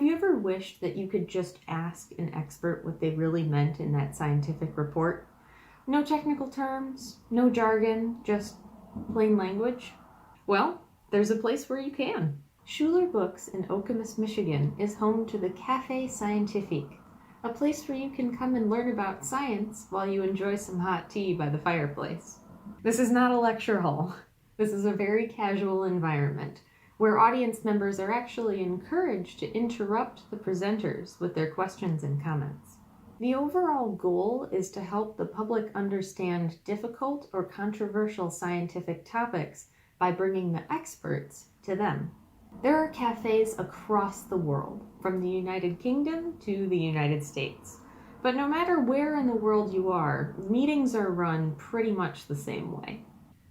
you ever wished that you could just ask an expert what they really meant in that scientific report? No technical terms, no jargon, just plain language? Well, there's a place where you can. Schuler Books in Okemos, Michigan is home to the Café Scientifique, a place where you can come and learn about science while you enjoy some hot tea by the fireplace. This is not a lecture hall. This is a very casual environment where audience members are actually encouraged to interrupt the presenters with their questions and comments. The overall goal is to help the public understand difficult or controversial scientific topics by bringing the experts to them. There are cafes across the world, from the United Kingdom to the United States. But no matter where in the world you are, meetings are run pretty much the same way.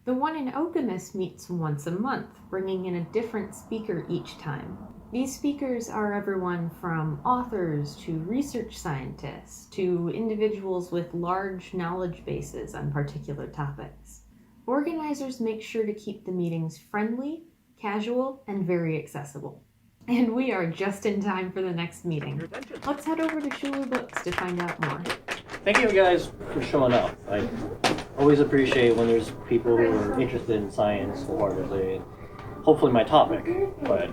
The one in Okemos meets once a month, bringing in a different speaker each time. These speakers are everyone from authors to research scientists to individuals with large knowledge bases on particular topics. Organizers make sure to keep the meetings friendly, casual, and very accessible. And we are just in time for the next meeting. Let's head over to Schuler Books to find out more. Thank you guys for showing up. I always appreciate when there's people who are interested in science wholeheartedly. Hopefully my topic, but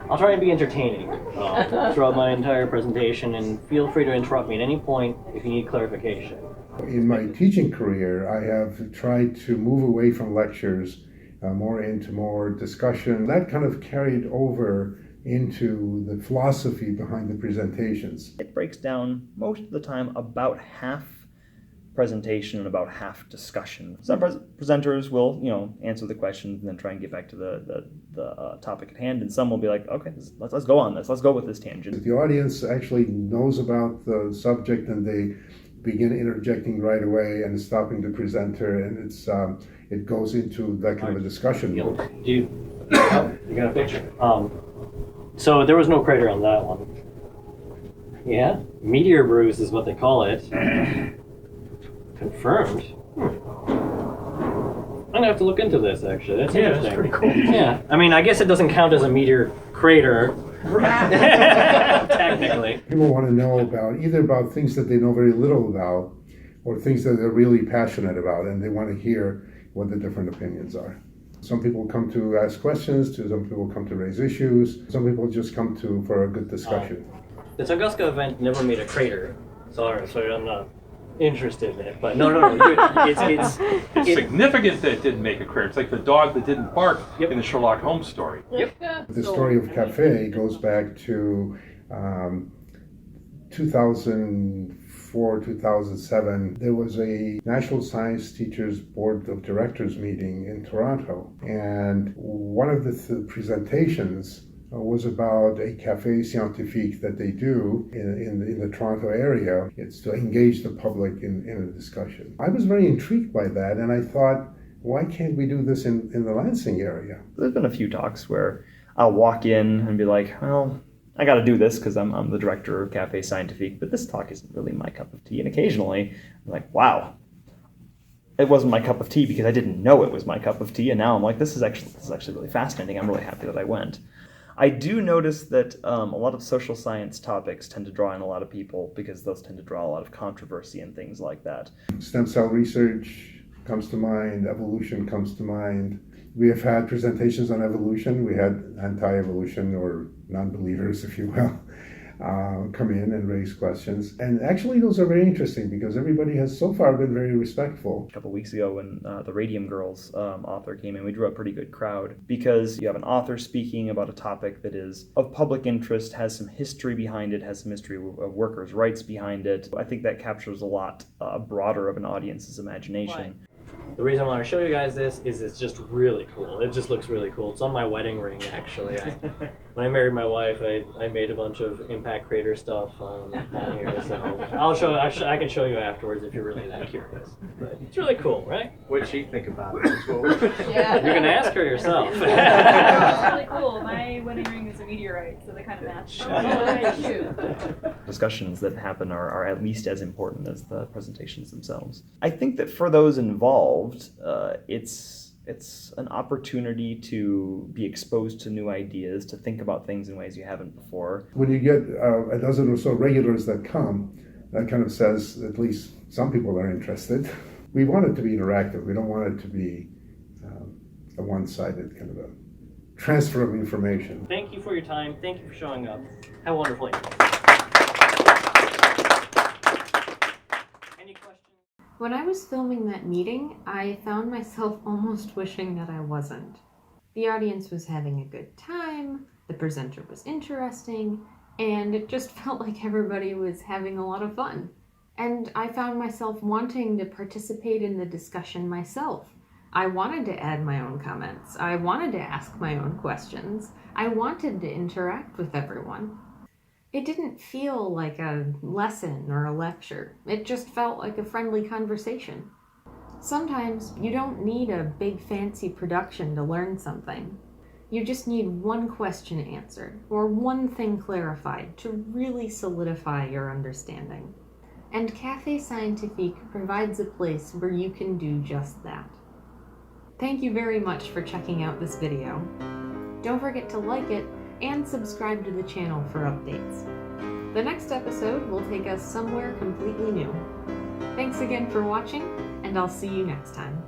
I'll try and be entertaining throughout my entire presentation, and feel free to interrupt me at any point if you need clarification. In my teaching career, I have tried to move away from lectures more into more discussion. That kind of carried over into the philosophy behind the presentations. It breaks down most of the time about half presentation and about half discussion. Some presenters will, answer the questions and then try and get back to the topic at hand, and some will be like, okay, let's go on this. Let's go with this tangent. The audience actually knows about the subject and they begin interjecting right away and stopping the presenter, and it goes into that kind of a discussion. You got a picture? So there was no crater on that one. Yeah, meteor bruise is what they call it. Confirmed. I'm gonna have to look into this actually. That's interesting. That's pretty cool. Yeah, I mean, I guess it doesn't count as a meteor crater. Technically. People want to know about things that they know very little about, or things that they're really passionate about, and they want to hear what the different opinions are. Some people come to ask questions, some people come to raise issues, some people just come for a good discussion. The Tunguska event never made a crater, so I'm not interested in it. But no, It's significant that it didn't make a crater. It's like the dog that didn't bark in the Sherlock Holmes story. Yep. The story of Café goes back to 2004, 2007. There was a National Science Teachers Board of Directors meeting in Toronto, and one of the presentations was about a Café Scientifique that they do in the Toronto area. It's to engage the public in a discussion. I was very intrigued by that, and I thought, why can't we do this in the Lansing area? There's been a few talks where I'll walk in and be like, well, I got to do this because I'm the director of Café Scientifique, but this talk isn't really my cup of tea. And occasionally, I'm like, wow, it wasn't my cup of tea because I didn't know it was my cup of tea, and now I'm like, this is actually really fascinating. I'm really happy that I went. I do notice that a lot of social science topics tend to draw in a lot of people because those tend to draw a lot of controversy and things like that. Stem cell research comes to mind, evolution comes to mind. We have had presentations on evolution. We had anti-evolution, or non-believers, if you will, come in and raise questions. And actually those are very interesting because everybody has so far been very respectful. A couple weeks ago when the Radium Girls author came in, we drew a pretty good crowd because you have an author speaking about a topic that is of public interest, has some history behind it, has some history of workers' rights behind it. I think that captures a lot broader of an audience's imagination. The reason I want to show you guys this is it's just really cool. It just looks really cool. It's on my wedding ring, actually. When I married my wife, I made a bunch of impact crater stuff on here. So I can show you afterwards if you're really that curious. But it's really cool, right? What'd she think about it? Yeah. You're gonna ask her yourself. It's really cool. My wedding ring is a meteorite, so they kind of match. Discussions that happen are at least as important as the presentations themselves. I think that for those involved, it's It's an opportunity to be exposed to new ideas, to think about things in ways you haven't before. When you get a dozen or so regulars that come, that kind of says at least some people are interested. We want it to be interactive. We don't want it to be a one-sided kind of a transfer of information. Thank you for your time. Thank you for showing up. Have a wonderful evening. Any questions? When I was filming that meeting, I found myself almost wishing that I wasn't. The audience was having a good time, the presenter was interesting, and it just felt like everybody was having a lot of fun. And I found myself wanting to participate in the discussion myself. I wanted to add my own comments. I wanted to ask my own questions. I wanted to interact with everyone. It didn't feel like a lesson or a lecture. It just felt like a friendly conversation. Sometimes you don't need a big fancy production to learn something. You just need one question answered or one thing clarified to really solidify your understanding. And Café Scientifique provides a place where you can do just that. Thank you very much for checking out this video. Don't forget to like it and subscribe to the channel for updates. The next episode will take us somewhere completely new. Thanks again for watching, and I'll see you next time.